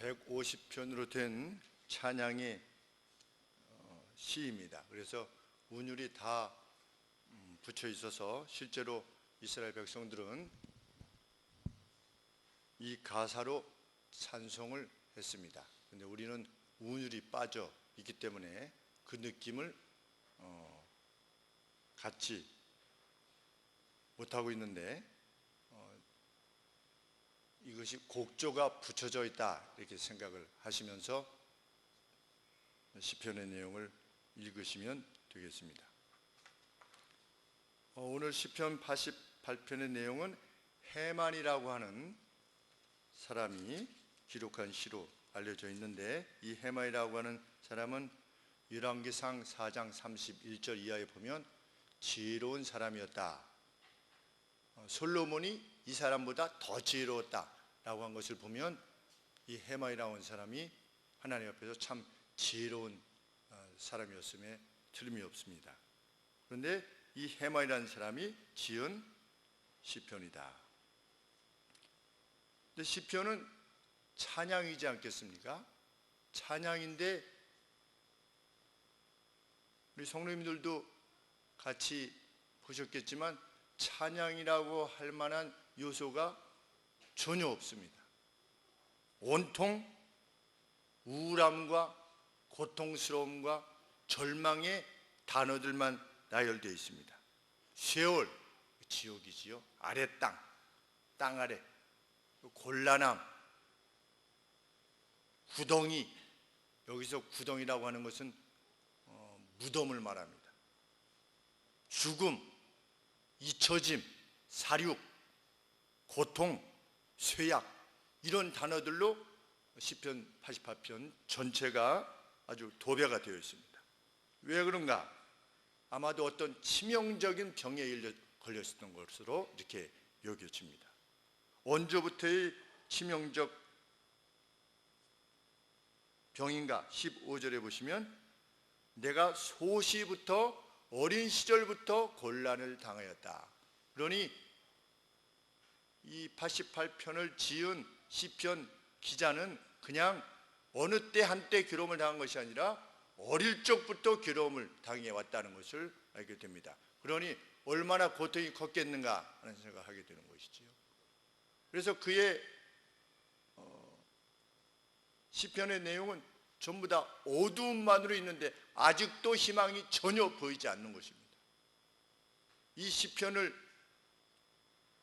150편으로 된 찬양의 시입니다. 그래서 운율이 다 붙여 있어서 실제로 이스라엘 백성들은 이 가사로 찬송을 했습니다. 근데 우리는 운율이 빠져 있기 때문에 그 느낌을 갖지 못하고 있는데, 이것이 곡조가 붙여져 있다 이렇게 생각을 하시면서 시편의 내용을 읽으시면 되겠습니다. 오늘 시편 88편의 내용은 해만이라고 하는 사람이 기록한 시로 알려져 있는데, 이 해만이라고 하는 사람은 열왕기상 4장 31절 이하에 보면 지혜로운 사람이었다, 솔로몬이 이 사람보다 더 지혜로웠다라고 한 것을 보면 이 해만이라고 하는 사람이 하나님 앞에서 참 지혜로운 사람이었음에 틀림이 없습니다. 그런데 이 해만이라는 사람이 지은 시편이다. 근데 시편은 찬양이지 않겠습니까? 찬양인데 우리 성도님들도 같이 보셨겠지만 찬양이라고 할 만한 요소가 전혀 없습니다. 온통 우울함과 고통스러움과 절망의 단어들만 나열되어 있습니다. 쇠월, 지옥이지요. 아래 땅 아래, 곤란함, 구덩이, 여기서 구덩이라고 하는 것은 무덤을 말합니다. 죽음, 잊혀짐, 사륙, 고통, 쇠약, 이런 단어들로 시편 88편 전체가 아주 도배가 되어 있습니다. 왜 그런가? 아마도 어떤 치명적인 병에 걸렸었던 것으로 이렇게 여겨집니다. 언제부터의 치명적 병인가? 15절에 보시면 내가 소시부터 어린 시절부터 곤란을 당하였다. 그러니 이 88편을 지은 시편 기자는 그냥 어느 때 한때 괴로움을 당한 것이 아니라 어릴 적부터 괴로움을 당해 왔다는 것을 알게 됩니다. 그러니 얼마나 고통이 컸겠는가 하는 생각을 하게 되는 것이지요. 그래서 그의 시편의 내용은 전부 다 어두움만으로 있는데 아직도 희망이 전혀 보이지 않는 것입니다. 이 시편을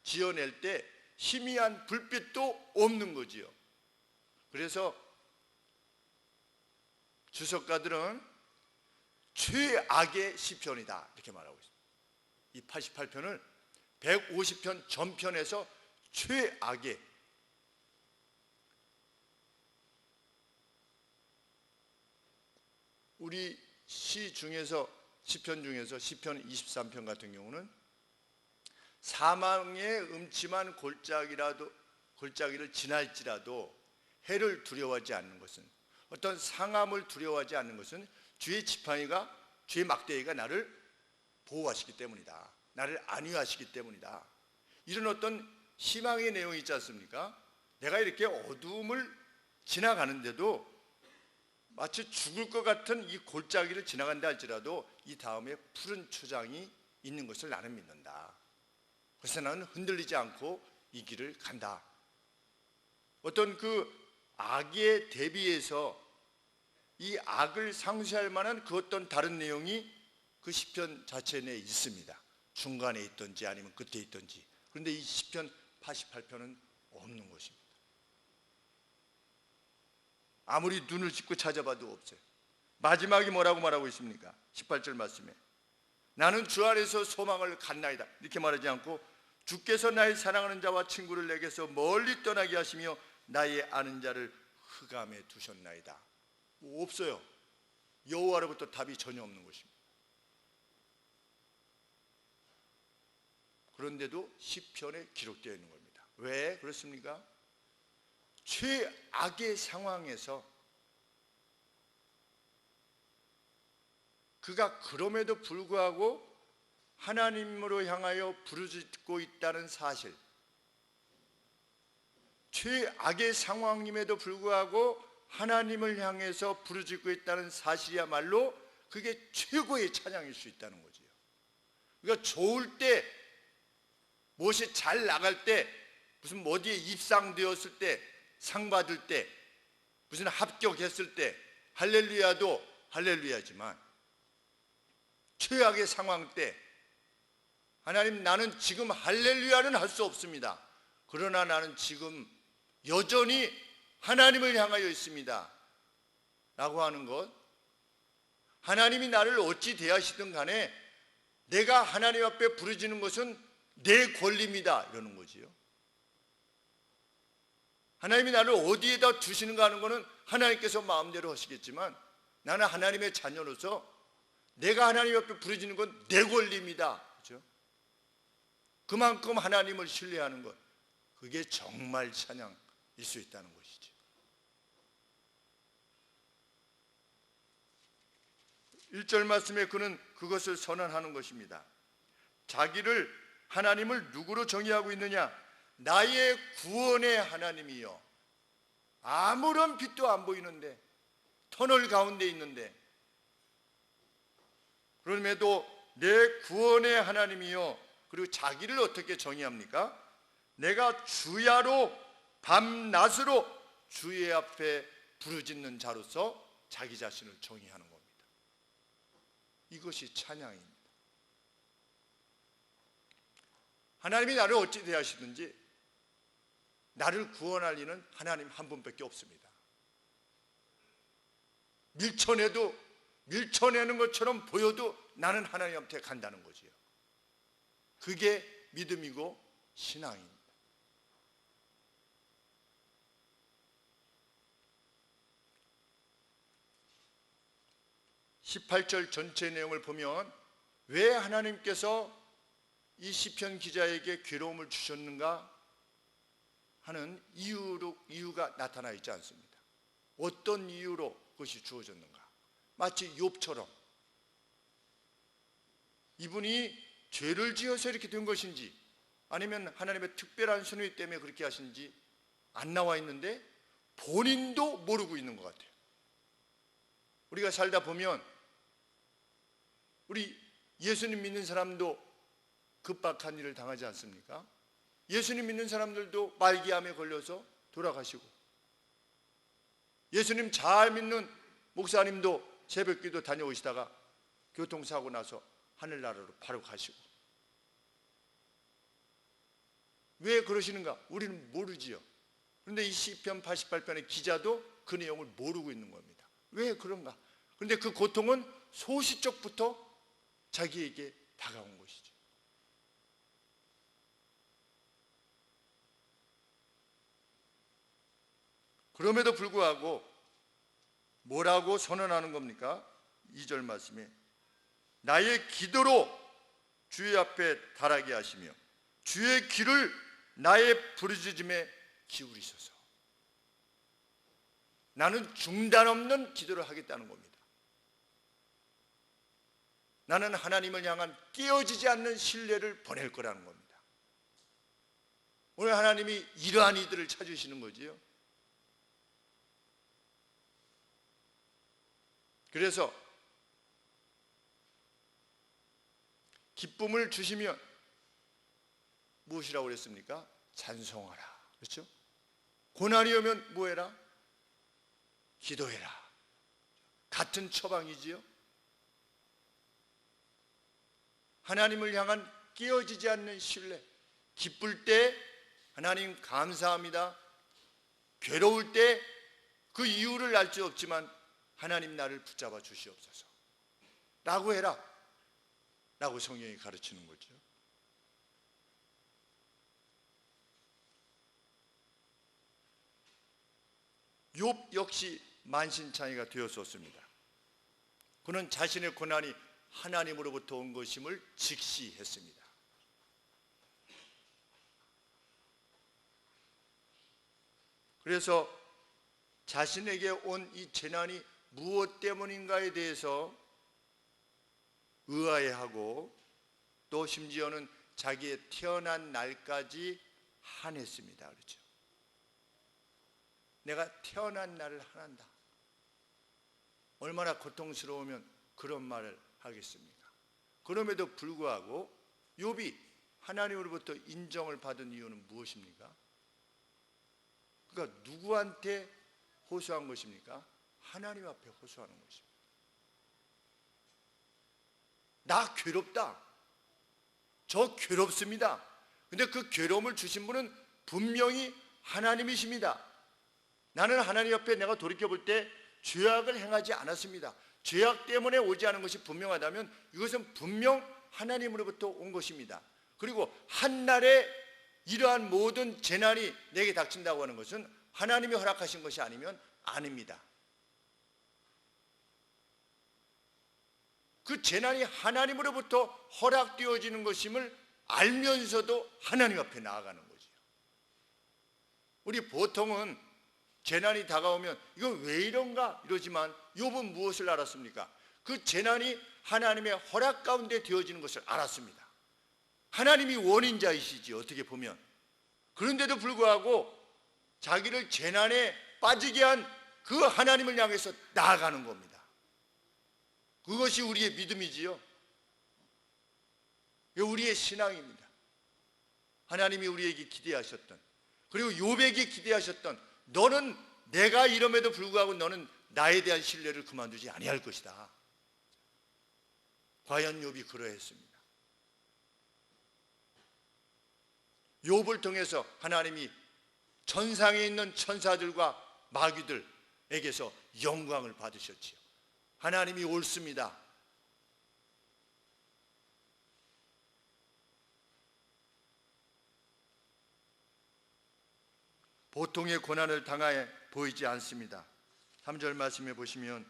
지어낼 때 희미한 불빛도 없는 거지요. 그래서 주석가들은 최악의 시편이다 이렇게 말하고 있습니다. 이 88편을 150편 전편에서 최악의, 우리 시 중에서 시편 중에서 시편 23편 같은 경우는 사망의 음침한 골짜기를 지날지라도 해를 두려워하지 않는 것은, 어떤 상함을 두려워하지 않는 것은 주의 지팡이가, 주의 막대기가 나를 보호하시기 때문이다, 나를 안위하시기 때문이다. 이런 어떤 희망의 내용이 있지 않습니까? 내가 이렇게 어두움을 지나가는데도 마치 죽을 것 같은 이 골짜기를 지나간다 할지라도 이 다음에 푸른 초장이 있는 것을 나는 믿는다. 그래서 나는 흔들리지 않고 이 길을 간다. 어떤 그 악에 대비해서 이 악을 상쇄할 만한 그 어떤 다른 내용이 그 시편 자체 내에 있습니다. 중간에 있든지 아니면 끝에 있든지. 그런데 이 시편 88편은 없는 것입니다. 아무리 눈을 씻고 찾아봐도 없어요. 마지막이 뭐라고 말하고 있습니까? 18절 말씀에 나는 주 안에서 소망을 갖나이다 이렇게 말하지 않고 주께서 나의 사랑하는 자와 친구를 내게서 멀리 떠나게 하시며 나의 아는 자를 흑암에 두셨나이다. 없어요. 여호와로부터 답이 전혀 없는 것입니다. 그런데도 시편에 기록되어 있는 겁니다. 왜 그렇습니까? 최악의 상황에서 그가 그럼에도 불구하고 하나님으로 향하여 부르짖고 있다는 사실, 최악의 상황임에도 불구하고 하나님을 향해서 부르짖고 있다는 사실이야말로 그게 최고의 찬양일 수 있다는 거지요. 그러니까 좋을 때, 무엇이 잘 나갈 때, 무슨 어디에 입상되었을 때, 상 받을 때, 무슨 합격했을 때 할렐루야도 할렐루야지만, 최악의 상황 때 하나님, 나는 지금 할렐루야는 할 수 없습니다. 그러나 나는 지금 여전히 하나님을 향하여 있습니다 라고 하는 것, 하나님이 나를 어찌 대하시든 간에 내가 하나님 앞에 부르짖는 것은 내 권리입니다 이러는 거지요. 하나님이 나를 어디에다 두시는가 하는 것은 하나님께서 마음대로 하시겠지만, 나는 하나님의 자녀로서 내가 하나님 앞에 부르짖는 건 내 권리입니다. 그렇죠? 그만큼 하나님을 신뢰하는 것, 그게 정말 찬양일 수 있다는 것이죠. 1절 말씀에 그는 그것을 선언하는 것입니다. 자기를, 하나님을 누구로 정의하고 있느냐? 나의 구원의 하나님이요. 아무런 빛도 안 보이는데, 터널 가운데 있는데, 그럼에도 내 구원의 하나님이요. 그리고 자기를 어떻게 정의합니까? 내가 주야로 밤낮으로 주의 앞에 부르짖는 자로서 자기 자신을 정의하는 겁니다. 이것이 찬양입니다. 하나님이 나를 어찌 대하시든지 나를 구원할 이는 하나님 한 분밖에 없습니다. 밀쳐내는 것처럼 보여도 나는 하나님한테 간다는 거지요. 그게 믿음이고 신앙입니다. 18절 전체 내용을 보면 왜 하나님께서 이 시편 기자에게 괴로움을 주셨는가 하는 이유가 나타나 있지 않습니다. 어떤 이유로 그것이 주어졌는가? 마치 욥처럼 이분이 죄를 지어서 이렇게 된 것인지, 아니면 하나님의 특별한 선의 때문에 그렇게 하신지 안 나와 있는데 본인도 모르고 있는 것 같아요. 우리가 살다 보면 우리 예수님 믿는 사람도 급박한 일을 당하지 않습니까? 예수님 믿는 사람들도 말기암에 걸려서 돌아가시고, 예수님 잘 믿는 목사님도 새벽기도 다녀오시다가 교통사고 나서 하늘나라로 바로 가시고. 왜 그러시는가? 우리는 모르지요. 그런데 이 시편 88편의 기자도 그 내용을 모르고 있는 겁니다. 왜 그런가? 그런데 그 고통은 소시적부터 자기에게 다가온 것이죠. 그럼에도 불구하고 뭐라고 선언하는 겁니까? 2절 말씀에 나의 기도로 주의 앞에 달하게 하시며 주의 귀를 나의 부르짖음에 기울이소서. 나는 중단 없는 기도를 하겠다는 겁니다. 나는 하나님을 향한 깨어지지 않는 신뢰를 보낼 거라는 겁니다. 오늘 하나님이 이러한 이들을 찾으시는 거지요. 그래서 기쁨을 주시면 무엇이라고 그랬습니까? 찬송하라. 그렇죠? 고난이 오면 뭐해라? 기도해라. 같은 처방이지요. 하나님을 향한 깨어지지 않는 신뢰. 기쁠 때 하나님 감사합니다. 괴로울 때 그 이유를 알 수 없지만 하나님 나를 붙잡아 주시옵소서 라고 해라 라고 성경이 가르치는 거죠. 욥 역시 만신창이가 되었었습니다. 그는 자신의 고난이 하나님으로부터 온 것임을 직시했습니다. 그래서 자신에게 온 이 재난이 무엇 때문인가에 대해서 의아해하고 또 심지어는 자기의 태어난 날까지 한했습니다. 그렇죠? 내가 태어난 날을 하난다. 얼마나 고통스러우면 그런 말을 하겠습니까? 그럼에도 불구하고 욥이 하나님으로부터 인정을 받은 이유는 무엇입니까? 그러니까 누구한테 호소한 것입니까? 하나님 앞에 호소하는 것입니다. 나 괴롭다. 저 괴롭습니다. 근데 그 괴로움을 주신 분은 분명히 하나님이십니다. 나는 하나님 앞에 내가 돌이켜볼 때 죄악을 행하지 않았습니다. 죄악 때문에 오지 않은 것이 분명하다면 이것은 분명 하나님으로부터 온 것입니다. 그리고 한날에 이러한 모든 재난이 내게 닥친다고 하는 것은 하나님이 허락하신 것이 아니면 아닙니다. 그 재난이 하나님으로부터 허락되어지는 것임을 알면서도 하나님 앞에 나아가는 거죠. 우리 보통은 재난이 다가오면 이거 왜 이런가 이러지만 욥은 무엇을 알았습니까? 그 재난이 하나님의 허락 가운데 되어지는 것을 알았습니다. 하나님이 원인자이시지 어떻게 보면. 그런데도 불구하고 자기를 재난에 빠지게 한 그 하나님을 향해서 나아가는 겁니다. 그것이 우리의 믿음이지요. 우리의 신앙입니다. 하나님이 우리에게 기대하셨던, 그리고 욥에게 기대하셨던, 너는 내가 이름에도 불구하고 너는 나에 대한 신뢰를 그만두지 아니할 것이다. 과연 욥이 그러했습니다. 욥을 통해서 하나님이 천상에 있는 천사들과 마귀들에게서 영광을 받으셨지요. 하나님이 옳습니다. 보통의 고난을 당해 보이지 않습니다. 3절 말씀해 보시면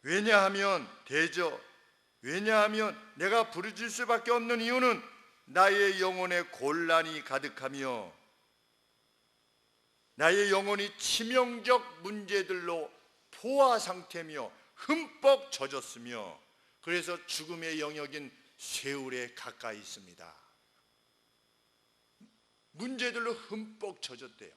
왜냐하면 내가 부르짖을 수밖에 없는 이유는 나의 영혼에 곤란이 가득하며 나의 영혼이 치명적 문제들로 포화 상태며 흠뻑 젖었으며 그래서 죽음의 영역인 쇠울에 가까이 있습니다. 문제들로 흠뻑 젖었대요.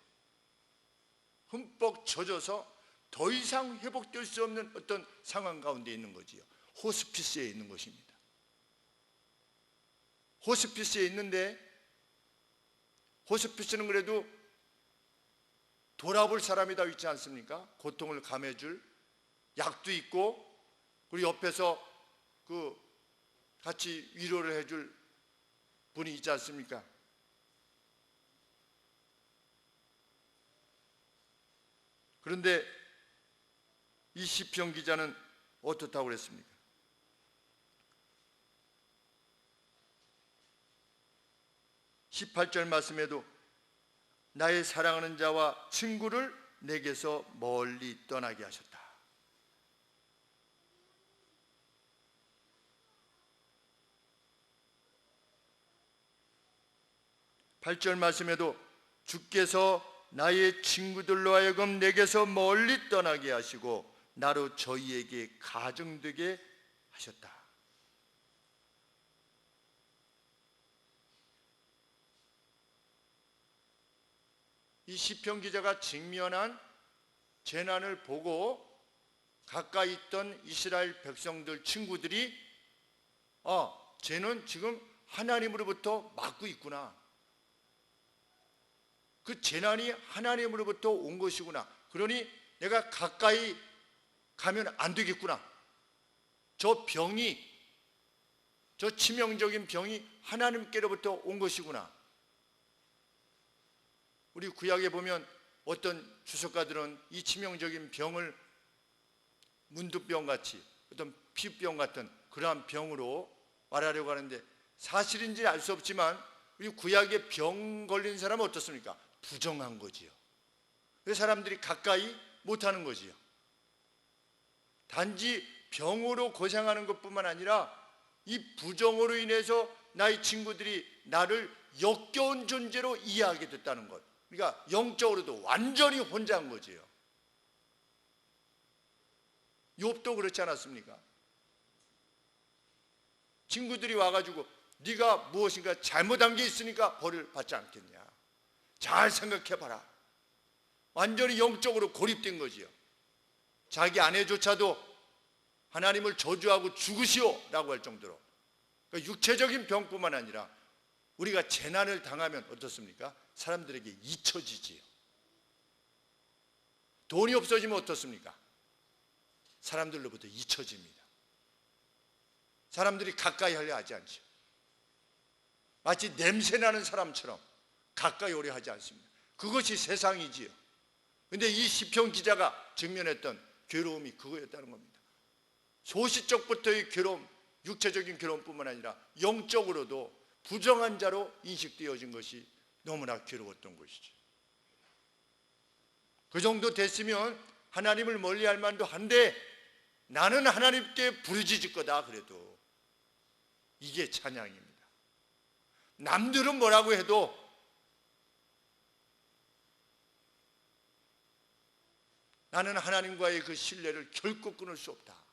흠뻑 젖어서 더 이상 회복될 수 없는 어떤 상황 가운데 있는 거지요. 호스피스에 있는 것입니다. 호스피스에 있는데 호스피스는 그래도 돌아볼 사람이 다 있지 않습니까? 고통을 감해줄 약도 있고 그리고 옆에서 같이 위로를 해줄 분이 있지 않습니까? 그런데 이 시편 기자는 어떻다고 그랬습니까? 18절 말씀에도 나의 사랑하는 자와 친구를 내게서 멀리 떠나게 하셨다. (8절) 말씀에도 주께서 나의 친구들로 하여금 내게서 멀리 떠나게 하시고 나로 저희에게 가증되게 하셨다. 이 시편 기자가 직면한 재난을 보고 가까이 있던 이스라엘 백성들 친구들이 쟤는 지금 하나님으로부터 맞고 있구나. 그 재난이 하나님으로부터 온 것이구나. 그러니 내가 가까이 가면 안 되겠구나. 저 치명적인 병이 하나님께로부터 온 것이구나. 우리 구약에 보면 어떤 주석가들은 이 치명적인 병을 문두병같이 어떤 피부병 같은 그러한 병으로 말하려고 하는데 사실인지 알 수 없지만 우리 구약에 병 걸린 사람은 어떻습니까? 부정한 거지요. 그래서 사람들이 가까이 못하는 거지요. 단지 병으로 고생하는 것뿐만 아니라 이 부정으로 인해서 나의 친구들이 나를 역겨운 존재로 이해하게 됐다는 것. 그러니까 영적으로도 완전히 혼자인 거지요. 욥도 그렇지 않았습니까? 친구들이 와가지고 네가 무엇인가 잘못한 게 있으니까 벌을 받지 않겠냐. 잘 생각해봐라. 완전히 영적으로 고립된 거지요. 자기 아내조차도 하나님을 저주하고 죽으시오 라고 할 정도로. 그러니까 육체적인 병뿐만 아니라 우리가 재난을 당하면 어떻습니까? 사람들에게 잊혀지지요. 돈이 없어지면 어떻습니까? 사람들로부터 잊혀집니다. 사람들이 가까이 하려 하지 않죠. 마치 냄새나는 사람처럼 가까이 오려 하지 않습니다. 그것이 세상이지요. 그런데 이 시편 기자가 직면했던 괴로움이 그거였다는 겁니다. 소시적부터의 괴로움, 육체적인 괴로움뿐만 아니라 영적으로도 부정한 자로 인식되어진 것이 너무나 괴로웠던 것이죠. 그 정도 됐으면 하나님을 멀리할 만도 한데 나는 하나님께 부르짖을 거다 그래도 이게 찬양입니다. 남들은 뭐라고 해도 나는 하나님과의 그 신뢰를 결코 끊을 수 없다.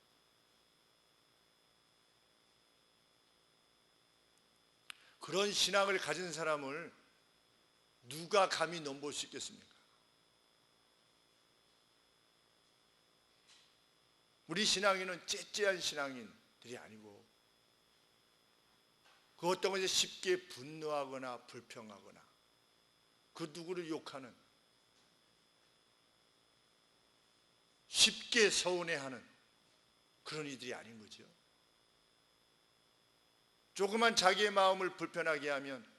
그런 신앙을 가진 사람을 누가 감히 넘볼 수 있겠습니까? 우리 신앙인은 째째한 신앙인들이 아니고 그 어떤 것에 쉽게 분노하거나 불평하거나 그 누구를 욕하는, 쉽게 서운해하는 그런 이들이 아닌 거죠. 조그만 자기의 마음을 불편하게 하면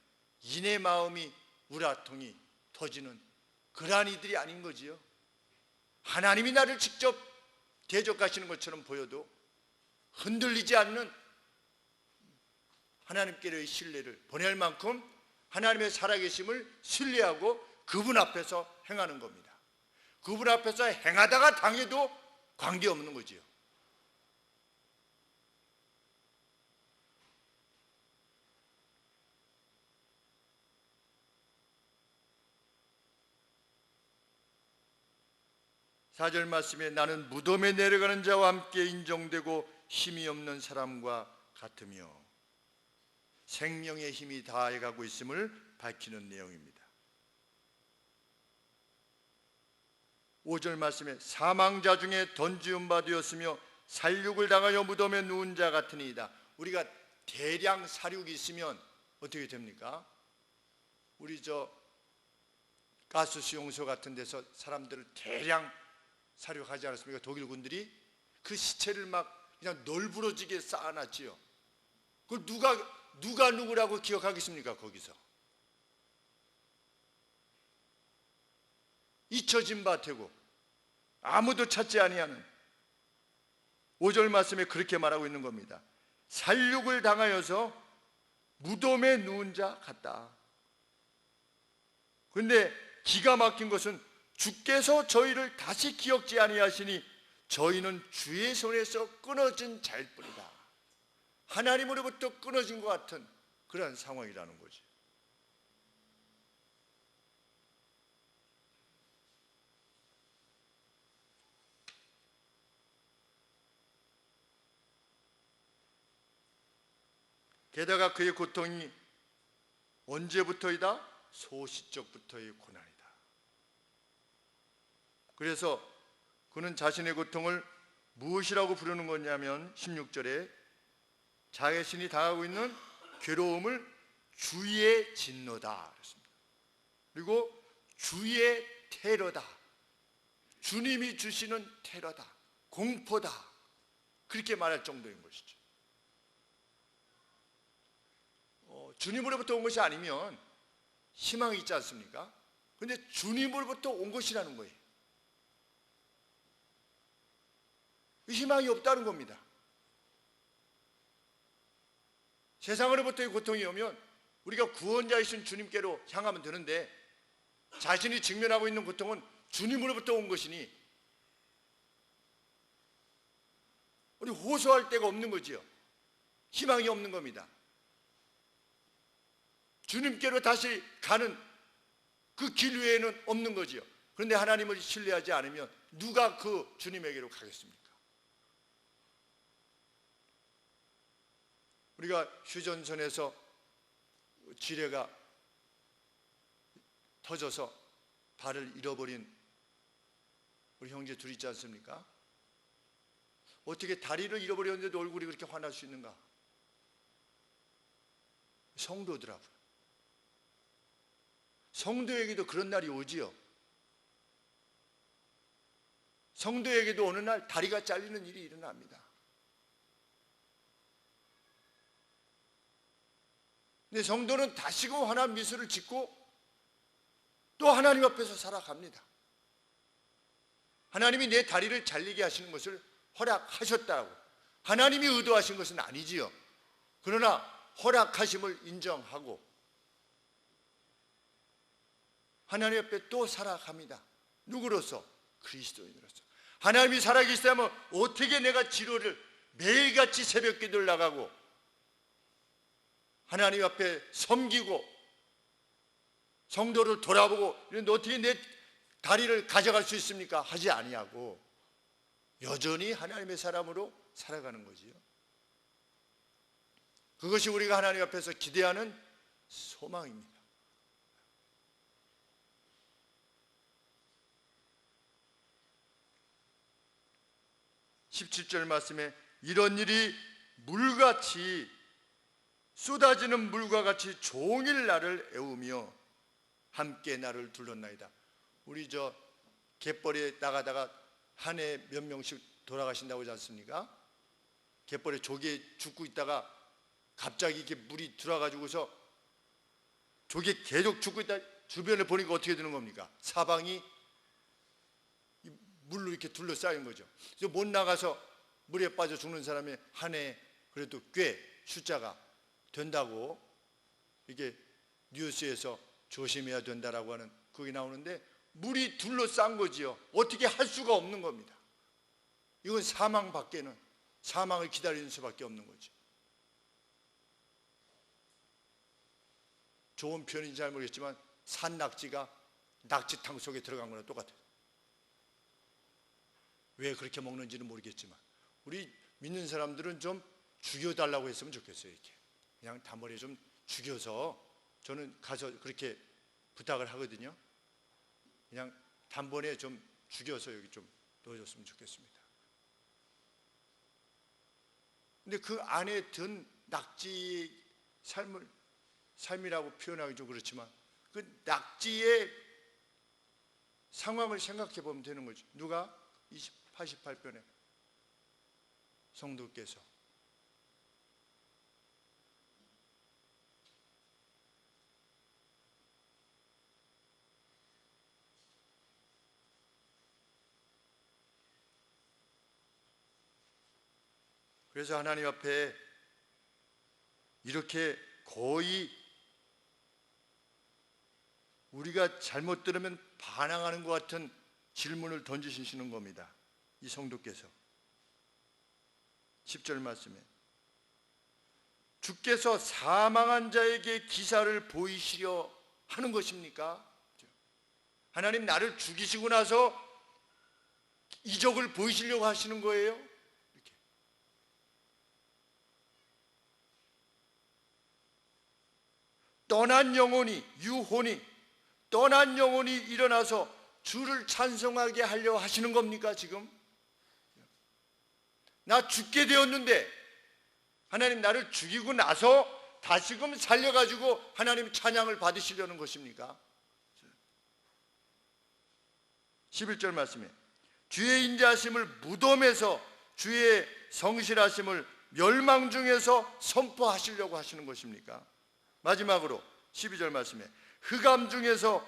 인의 마음이 우라통이 터지는 그러한 이들이 아닌 거지요. 하나님이 나를 직접 대적하시는 것처럼 보여도 흔들리지 않는 하나님께로의 신뢰를 보낼 만큼 하나님의 살아계심을 신뢰하고 그분 앞에서 행하는 겁니다. 그분 앞에서 행하다가 당해도 관계없는 거지요. 사절 말씀에 나는 무덤에 내려가는 자와 함께 인정되고 힘이 없는 사람과 같으며 생명의 힘이 다해가고 있음을 밝히는 내용입니다. 5절 말씀에 사망자 중에 던지움 바 되었으며 살육을 당하여 무덤에 누운 자 같으니이다. 우리가 대량 사륙이 있으면 어떻게 됩니까? 우리 가스 수용소 같은 데서 사람들을 대량 사륙하지 않았습니까? 독일 군들이 그 시체를 막 그냥 널브러지게 쌓아놨지요. 그걸 누가 누구라고 기억하겠습니까? 거기서 잊혀진 바 되고 아무도 찾지 아니하는 5절 말씀에 그렇게 말하고 있는 겁니다. 살육을 당하여서 무덤에 누운 자 같다. 그런데 기가 막힌 것은 주께서 저희를 다시 기억지 아니하시니 저희는 주의 손에서 끊어진 자일 뿐이다. 하나님으로부터 끊어진 것 같은 그런 상황이라는 거죠. 게다가 그의 고통이 언제부터이다? 소시적부터의 고난이다. 그래서 그는 자신의 고통을 무엇이라고 부르는 거냐면 16절에 자신이 당하고 있는 괴로움을 주의 진노다 그랬습니다. 그리고 주의 테러다. 주님이 주시는 테러다. 공포다. 그렇게 말할 정도인 것이죠. 주님으로부터 온 것이 아니면 희망이 있지 않습니까? 그런데 주님으로부터 온 것이라는 거예요. 희망이 없다는 겁니다. 세상으로부터의 고통이 오면 우리가 구원자이신 주님께로 향하면 되는데 자신이 직면하고 있는 고통은 주님으로부터 온 것이니 우리 호소할 데가 없는 거지요. 희망이 없는 겁니다. 주님께로 다시 가는 그 길 외에는 없는 거지요. 그런데 하나님을 신뢰하지 않으면 누가 그 주님에게로 가겠습니까? 우리가 휴전선에서 지뢰가 터져서 발을 잃어버린 우리 형제 둘이 있지 않습니까? 어떻게 다리를 잃어버렸는데도 얼굴이 그렇게 환할 수 있는가? 성도더라고요. 성도에게도 그런 날이 오지요. 성도에게도 어느 날 다리가 잘리는 일이 일어납니다. 근데 성도는 다시금 환한 미소를 짓고 또 하나님 앞에서 살아갑니다. 하나님이 내 다리를 잘리게 하시는 것을 허락하셨다고, 하나님이 의도하신 것은 아니지요. 그러나 허락하심을 인정하고 하나님 앞에 또 살아갑니다. 누구로서? 그리스도인으로서. 하나님이 살아계시다면 어떻게 내가 지로를 매일같이 새벽 기도를 나가고 하나님 앞에 섬기고 성도를 돌아보고 이런데 어떻게 내 다리를 가져갈 수 있습니까? 하지 아니하고 여전히 하나님의 사람으로 살아가는 거지요. 그것이 우리가 하나님 앞에서 기대하는 소망입니다. 17절 말씀에 이런 일이 물같이 쏟아지는 물과 같이 종일 나를 애우며 함께 나를 둘렀나이다. 우리 저 갯벌에 나가다가 한 해 몇 명씩 돌아가신다고 하지 않습니까? 갯벌에 조개 죽고 있다가 갑자기 이렇게 물이 들어와가지고서 조개 계속 죽고 있다 주변을 보니까 어떻게 되는 겁니까? 사방이 물로 이렇게 둘러싸인 거죠. 그래서 못 나가서 물에 빠져 죽는 사람이 한 해 그래도 꽤 숫자가 된다고 이게 뉴스에서 조심해야 된다라고 하는 그게 나오는데 물이 둘러싼 거지요. 어떻게 할 수가 없는 겁니다. 이건 사망밖에는 사망을 기다리는 수밖에 없는 거죠. 좋은 표현인지 잘 모르겠지만 산낙지가 낙지탕 속에 들어간 거랑 똑같아요. 왜 그렇게 먹는지는 모르겠지만 우리 믿는 사람들은 좀 죽여달라고 했으면 좋겠어요. 이렇게 그냥 단번에 좀 죽여서, 저는 가서 그렇게 부탁을 하거든요. 그냥 단번에 좀 죽여서 여기 좀 넣어줬으면 좋겠습니다. 근데 그 안에 든 낙지 삶이라고 표현하기 좀 그렇지만 그 낙지의 상황을 생각해 보면 되는 거죠. 누가? 88편에 성도께서 그래서 하나님 앞에 이렇게 거의 우리가 잘못 들으면 반항하는 것 같은 질문을 던지시는 겁니다. 이 성도께서 10절 말씀에 주께서 사망한 자에게 기사를 보이시려 하는 것입니까? 하나님 나를 죽이시고 나서 이적을 보이시려고 하시는 거예요? 이렇게. 떠난 영혼이 유혼이 떠난 영혼이 일어나서 주를 찬송하게 하려 하시는 겁니까? 지금 나 죽게 되었는데 하나님 나를 죽이고 나서 다시금 살려가지고 하나님 찬양을 받으시려는 것입니까? 11절 말씀에 주의 인자하심을 무덤에서 주의 성실하심을 멸망 중에서 선포하시려고 하시는 것입니까? 마지막으로 12절 말씀에 흑암 중에서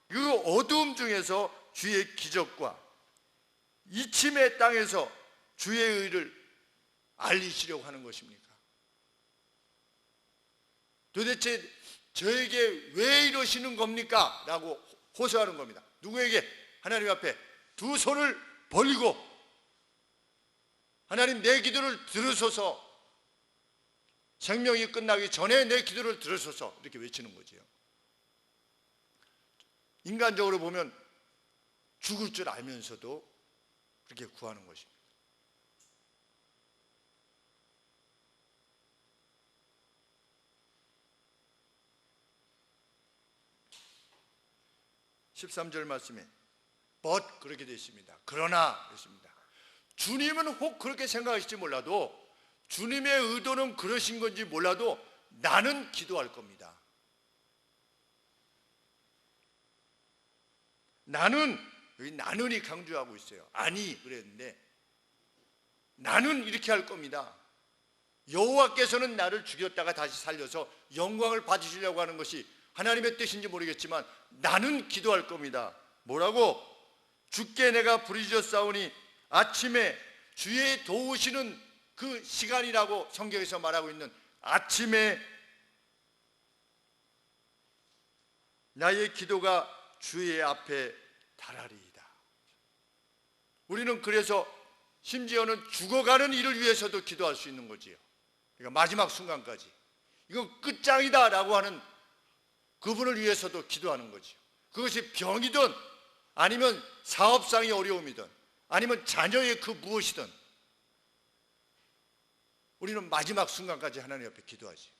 그 어두움 중에서 주의 기적과 이침의 땅에서 주의 의를 알리시려고 하는 것입니까? 도대체 저에게 왜 이러시는 겁니까? 라고 호소하는 겁니다. 누구에게? 하나님 앞에 두 손을 벌리고 하나님 내 기도를 들으소서, 생명이 끝나기 전에 내 기도를 들으소서, 이렇게 외치는 거지요. 인간적으로 보면 죽을 줄 알면서도 그렇게 구하는 것입니다. 13절 말씀에 but 그렇게 되어 있습니다. 그러나 그렇습니다. 주님은 혹 그렇게 생각하실지 몰라도, 주님의 의도는 그러신 건지 몰라도 나는 기도할 겁니다. 나는, 여기 나는이 강조하고 있어요. 아니 그랬는데 나는 이렇게 할 겁니다. 여호와께서는 나를 죽였다가 다시 살려서 영광을 받으시려고 하는 것이 하나님의 뜻인지 모르겠지만 나는 기도할 겁니다. 뭐라고? 주께 내가 부르짖었사오니 아침에 주의 도우시는 그 시간이라고 성경에서 말하고 있는 아침에 나의 기도가 주의 앞에 달하리이다. 우리는 그래서 심지어는 죽어가는 이를 위해서도 기도할 수 있는 거지요. 그러니까 마지막 순간까지 이거 끝장이다 라고 하는 그분을 위해서도 기도하는 거지요. 그것이 병이든 아니면 사업상의 어려움이든 아니면 자녀의 그 무엇이든 우리는 마지막 순간까지 하나님 앞에 기도하지.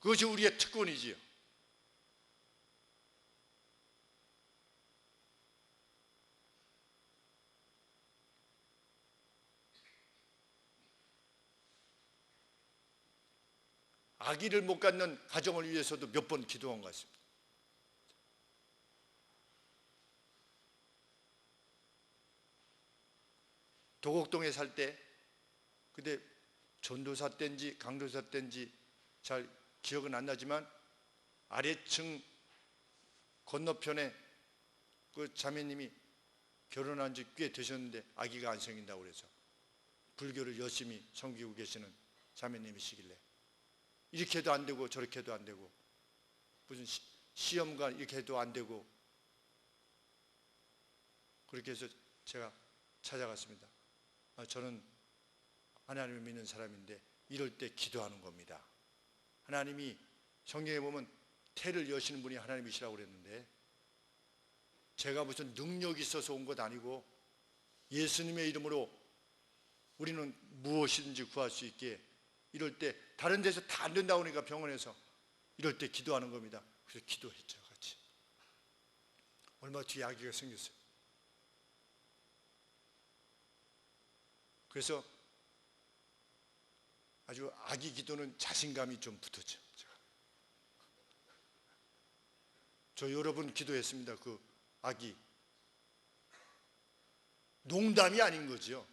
그것이 우리의 특권이지요. 아기를 못 갖는 가정을 위해서도 몇 번 기도한 것 같습니다. 도곡동에 살 때, 그때 전도사 때인지 강도사 때인지 잘 기억은 안 나지만 아래층 건너편에 그 자매님이 결혼한 지 꽤 되셨는데 아기가 안 생긴다고 그래서 불교를 열심히 섬기고 계시는 자매님이시길래 이렇게 해도 안 되고 저렇게 해도 안 되고 무슨 시험관 이렇게 해도 안 되고 그렇게 해서 제가 찾아갔습니다. 저는 하나님을 믿는 사람인데 이럴 때 기도하는 겁니다. 하나님이 성경에 보면 태를 여시는 분이 하나님이시라고 그랬는데 제가 무슨 능력이 있어서 온 것 아니고 예수님의 이름으로 우리는 무엇이든지 구할 수 있게 이럴 때 다른 데서 다 안 된다고 하니까 병원에서 이럴 때 기도하는 겁니다. 그래서 기도했죠 같이. 얼마 뒤에 아기가 생겼어요. 그래서 아주 아기 기도는 자신감이 좀 붙었죠. 저 여러분 기도했습니다. 그 아기 농담이 아닌 거죠.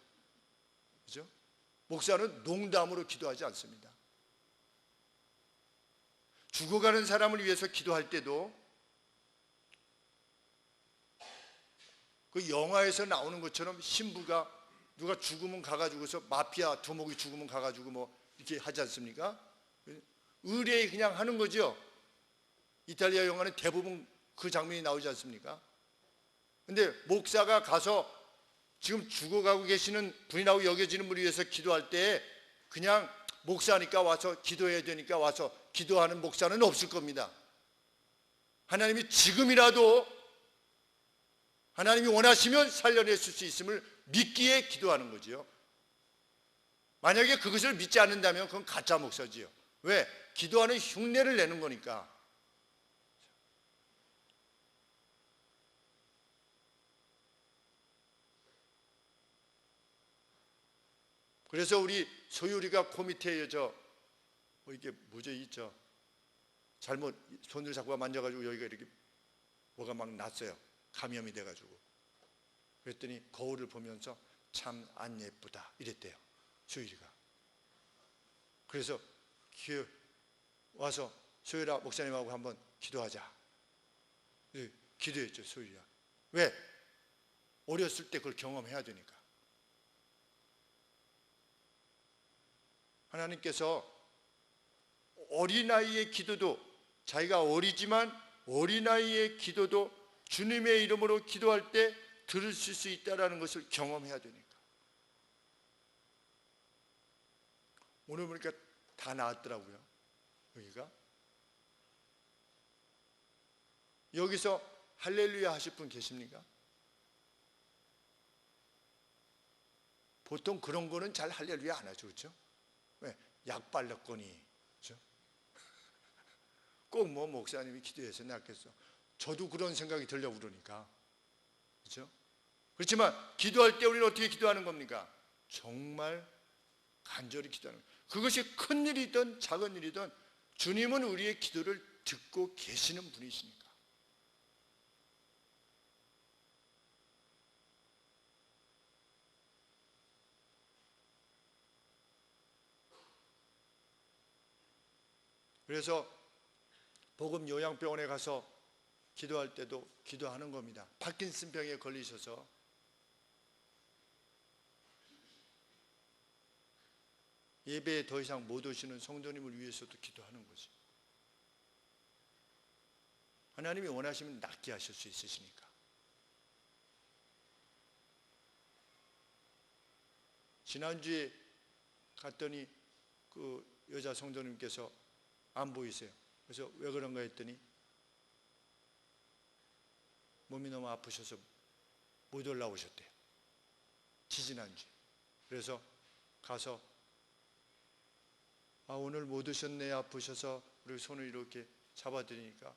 그죠? 목사는 농담으로 기도하지 않습니다. 죽어가는 사람을 위해서 기도할 때도 그 영화에서 나오는 것처럼 신부가 누가 죽으면 가가지고서 마피아 두목이 죽으면 가가지고 뭐 이렇게 하지 않습니까? 의뢰 그냥 하는 거죠. 이탈리아 영화는 대부분 그 장면이 나오지 않습니까? 근데 목사가 가서 지금 죽어가고 계시는 분이라고 여겨지는 분을 위해서 기도할 때 그냥 목사니까 와서 기도해야 되니까 와서 기도하는 목사는 없을 겁니다. 하나님이 지금이라도 하나님이 원하시면 살려냈을 수 있음을 믿기에 기도하는 거지요. 만약에 그것을 믿지 않는다면 그건 가짜 목사지요. 왜? 기도하는 흉내를 내는 거니까. 그래서 우리 소율이가 코 밑에 이게 뭐죠? 있죠. 잘못 손을 잡고 만져가지고 여기가 이렇게 뭐가 막 났어요. 감염이 돼가지고. 그랬더니 거울을 보면서 참 안 예쁘다 이랬대요. 소율이가. 그래서 와서 소율아 목사님하고 한번 기도하자. 기도했죠 소율이가. 왜? 어렸을 때 그걸 경험해야 되니까. 하나님께서 어린아이의 기도도 자기가 어리지만 어린아이의 기도도 주님의 이름으로 기도할 때 들으실 수 있다는 것을 경험해야 되니까. 오늘 보니까 다 나왔더라고요. 여기가. 여기서 할렐루야 하실 분 계십니까? 보통 그런 거는 잘 할렐루야 안 하죠. 그렇죠? 왜? 약 발랐거니. 그렇죠? 꼭 뭐 목사님이 기도해서 낫겠어. 저도 그런 생각이 들려고 그러니까. 그렇죠? 그렇지만 기도할 때 우리는 어떻게 기도하는 겁니까? 정말 간절히 기도하는 거예요. 그것이 큰 일이든 작은 일이든 주님은 우리의 기도를 듣고 계시는 분이시니까. 그래서 복음 요양병원에 가서 기도할 때도 기도하는 겁니다. 파킨슨 병에 걸리셔서 예배에 더 이상 못 오시는 성도님을 위해서도 기도하는 거죠. 하나님이 원하시면 낫게 하실 수 있으시니까. 지난주에 갔더니 그 여자 성도님께서 안 보이세요. 그래서 왜 그런가 했더니 몸이 너무 아프셔서 못 올라오셨대요. 지지난주에. 그래서 가서 오늘 못 오셨네, 아프셔서. 그리고 손을 이렇게 잡아드리니까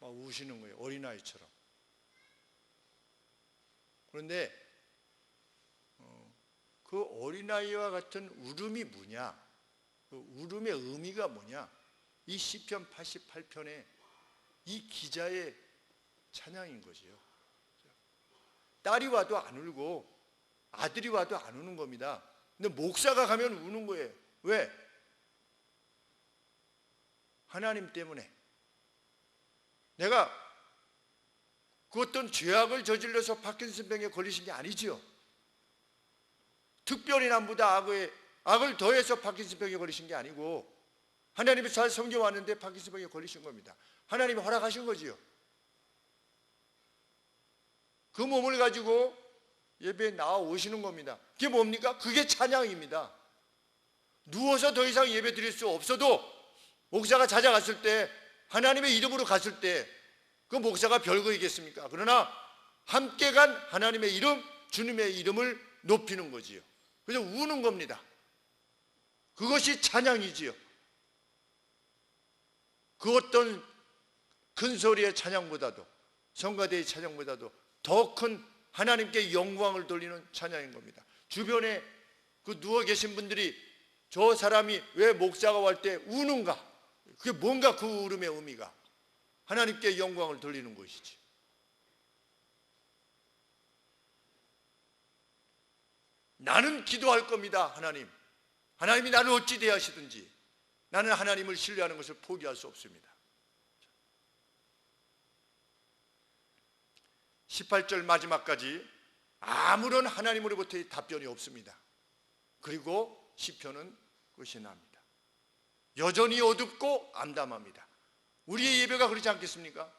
막 우시는 거예요. 어린아이처럼. 그런데 그 어린아이와 같은 울음이 뭐냐? 그 울음의 의미가 뭐냐? 이 시편 88편에 이 기자의 찬양인 거지요. 딸이 와도 안 울고 아들이 와도 안 우는 겁니다. 근데 목사가 가면 우는 거예요. 왜? 하나님 때문에. 내가 그 어떤 죄악을 저질러서 파킨슨병에 걸리신 게 아니지요. 특별히 남보다 악을 더해서 파킨슨병에 걸리신 게 아니고 하나님이 잘 섬겨왔는데 파킨슨병에 걸리신 겁니다. 하나님이 허락하신 거지요. 그 몸을 가지고 예배에 나와 오시는 겁니다. 그게 뭡니까? 그게 찬양입니다. 누워서 더 이상 예배 드릴 수 없어도 목사가 찾아갔을 때, 하나님의 이름으로 갔을 때 그 목사가 별거이겠습니까? 그러나 함께 간 하나님의 이름, 주님의 이름을 높이는 거지요. 그래서 우는 겁니다. 그것이 찬양이지요. 그 어떤 큰 소리의 찬양보다도, 성가대의 찬양보다도 더 큰 하나님께 영광을 돌리는 찬양인 겁니다. 주변에 그 누워 계신 분들이 저 사람이 왜 목사가 올 때 우는가? 그게 뭔가 그 울음의 의미가 하나님께 영광을 돌리는 것이지. 나는 기도할 겁니다. 하나님이 나를 어찌 대하시든지 나는 하나님을 신뢰하는 것을 포기할 수 없습니다. 18절 마지막까지 아무런 하나님으로부터의 답변이 없습니다. 그리고 시편은 끝이 납니다. 여전히 어둡고 암담합니다. 우리의 예배가 그렇지 않겠습니까?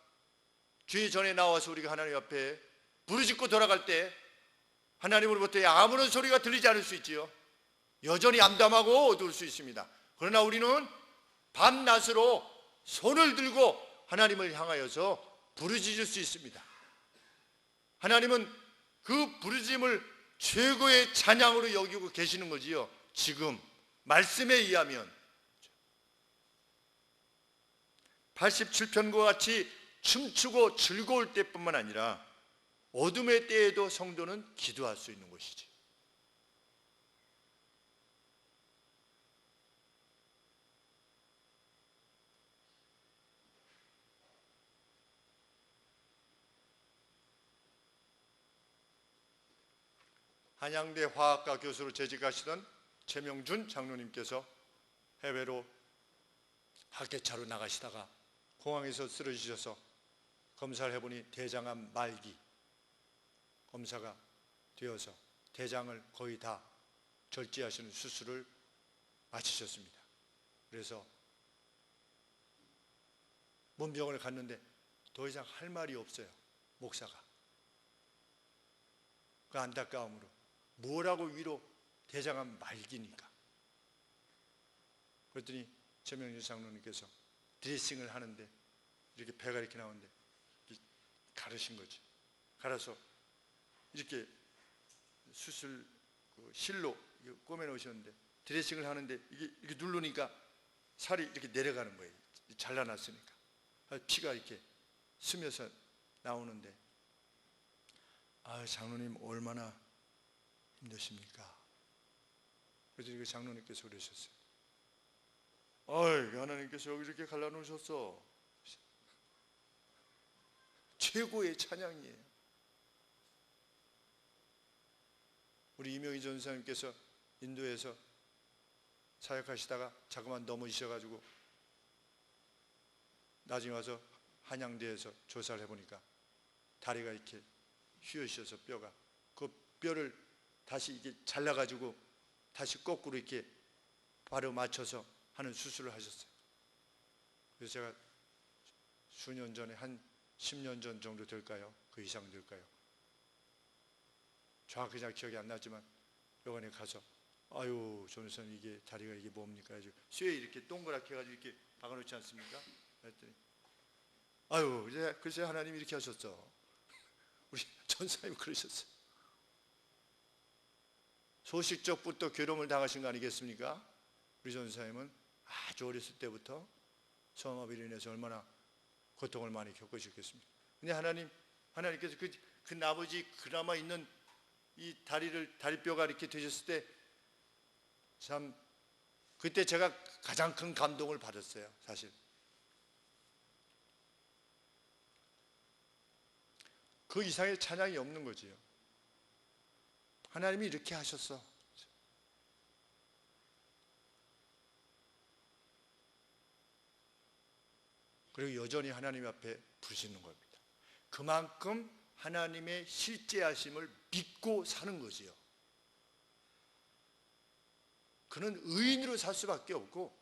주의 전에 나와서 우리가 하나님 앞에 부르짖고 돌아갈 때 하나님으로부터의 아무런 소리가 들리지 않을 수 있지요. 여전히 암담하고 어두울 수 있습니다. 그러나 우리는 밤낮으로 손을 들고 하나님을 향하여서 부르짖을 수 있습니다. 하나님은 그 부르짖음을 최고의 찬양으로 여기고 계시는 거지요. 지금 말씀에 의하면 87편과 같이 춤추고 즐거울 때뿐만 아니라 어둠의 때에도 성도는 기도할 수 있는 것이지. 한양대 화학과 교수로 재직하시던 최명준 장로님께서 해외로 학개차로 나가시다가 공항에서 쓰러지셔서 검사를 해보니 대장암 말기 검사가 되어서 대장을 거의 다 절제하시는 수술을 마치셨습니다. 그래서 문병원을 갔는데 더 이상 할 말이 없어요. 목사가. 그 안타까움으로 뭐라고 위로, 대장암 말기니까. 그랬더니 최명준 장로님께서 드레싱을 하는데 이렇게 배가 이렇게 나오는데 이렇게 가르신 거지. 갈아서 이렇게 수술 실로 꼬매 놓으셨는데 드레싱을 하는데 이게 이렇게 누르니까 살이 이렇게 내려가는 거예요. 잘라놨으니까. 피가 이렇게 스며서 나오는데, 아, 장로님 얼마나 힘드십니까? 그래서 그 장로님께서 그러셨어요. 어이, 하나님께서 여기 이렇게 갈라놓으셨어. 최고의 찬양이에요. 우리 이명희 전사님께서 인도에서 사역하시다가 자꾸만 넘어지셔가지고 나중에 와서 한양대에서 조사를 해보니까 다리가 이렇게 휘어있어서 뼈가, 그 뼈를 다시 이게 잘라가지고 다시 거꾸로 이렇게 바로 맞춰서 하는 수술을 하셨어요. 그래서 제가 수년 전에, 한 10년 전 정도 될까요? 그 이상 될까요? 정확히 잘 기억이 안 나지만 병원에 가서, 아유, 전우선 이게 다리가 이게 뭡니까? 아주 쇠에 이렇게 동그랗게 해가지고 이렇게 박아놓지 않습니까? 그랬더니, 아유, 이제 글쎄 하나님이 이렇게 하셨어. 우리 전사님 그러셨어요. 소식적부터 괴로움을 당하신 거 아니겠습니까? 우리 전사님은 아주 어렸을 때부터 성업으로 인해서 얼마나 고통을 많이 겪으셨겠습니까? 근데 하나님께서 그 나머지 그나마 있는 이 다리뼈가 이렇게 되셨을 때, 참, 그때 제가 가장 큰 감동을 받았어요, 사실. 그 이상의 찬양이 없는 거지요. 하나님이 이렇게 하셨어. 그리고 여전히 하나님 앞에 부르시는 겁니다. 그만큼 하나님의 실제하심을 믿고 사는 거지요. 그는 의인으로 살 수밖에 없고,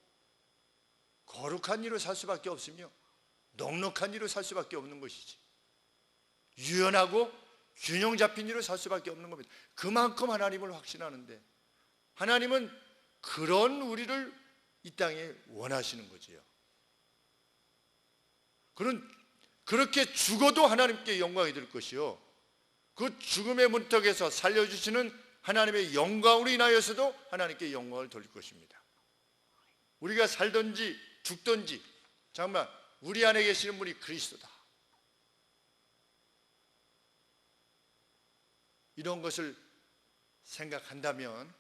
거룩한 이로 살 수밖에 없으며, 넉넉한 이로 살 수밖에 없는 것이지, 유연하고 균형 잡힌 이로 살 수밖에 없는 겁니다. 그만큼 하나님을 확신하는데, 하나님은 그런 우리를 이 땅에 원하시는 거지요. 그는 그렇게 죽어도 하나님께 영광이 될 것이요, 그 죽음의 문턱에서 살려주시는 하나님의 영광으로 인하여서도 하나님께 영광을 돌릴 것입니다. 우리가 살든지 죽든지 정말 우리 안에 계시는 분이 그리스도다, 이런 것을 생각한다면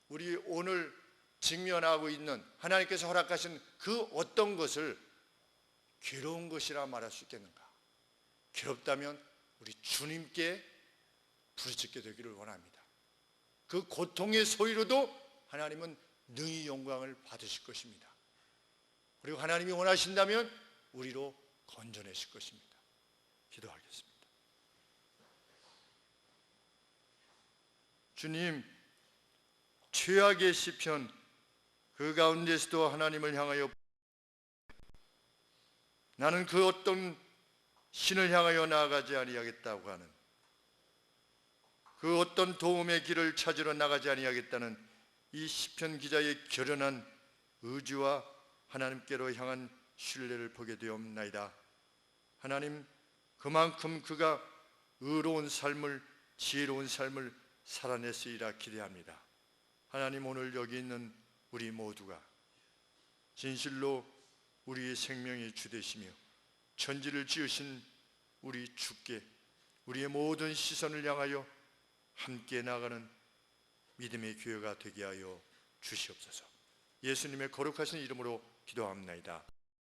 우리 오늘 직면하고 있는 하나님께서 허락하신 그 어떤 것을 괴로운 것이라 말할 수 있겠는가? 괴롭다면 우리 주님께 부르짖게 되기를 원합니다. 그 고통의 소리로도 하나님은 능히 영광을 받으실 것입니다. 그리고 하나님이 원하신다면 우리로 건져내실 것입니다. 기도하겠습니다. 주님, 최악의 시편 그 가운데서도 하나님을 향하여, 나는 그 어떤 신을 향하여 나아가지 아니하겠다고 하는, 그 어떤 도움의 길을 찾으러 나가지 아니하겠다는 이 시편 기자의 결연한 의지와 하나님께로 향한 신뢰를 보게 되옵나이다. 하나님, 그만큼 그가 의로운 삶을, 지혜로운 삶을 살아냈으리라 기대합니다. 하나님, 오늘 여기 있는 우리 모두가 진실로 우리의 생명의 주 되시며 천지를 지으신 우리 주께 우리의 모든 시선을 향하여 함께 나가는 믿음의 교회가 되게 하여 주시옵소서. 예수님의 거룩하신 이름으로 기도합나이다.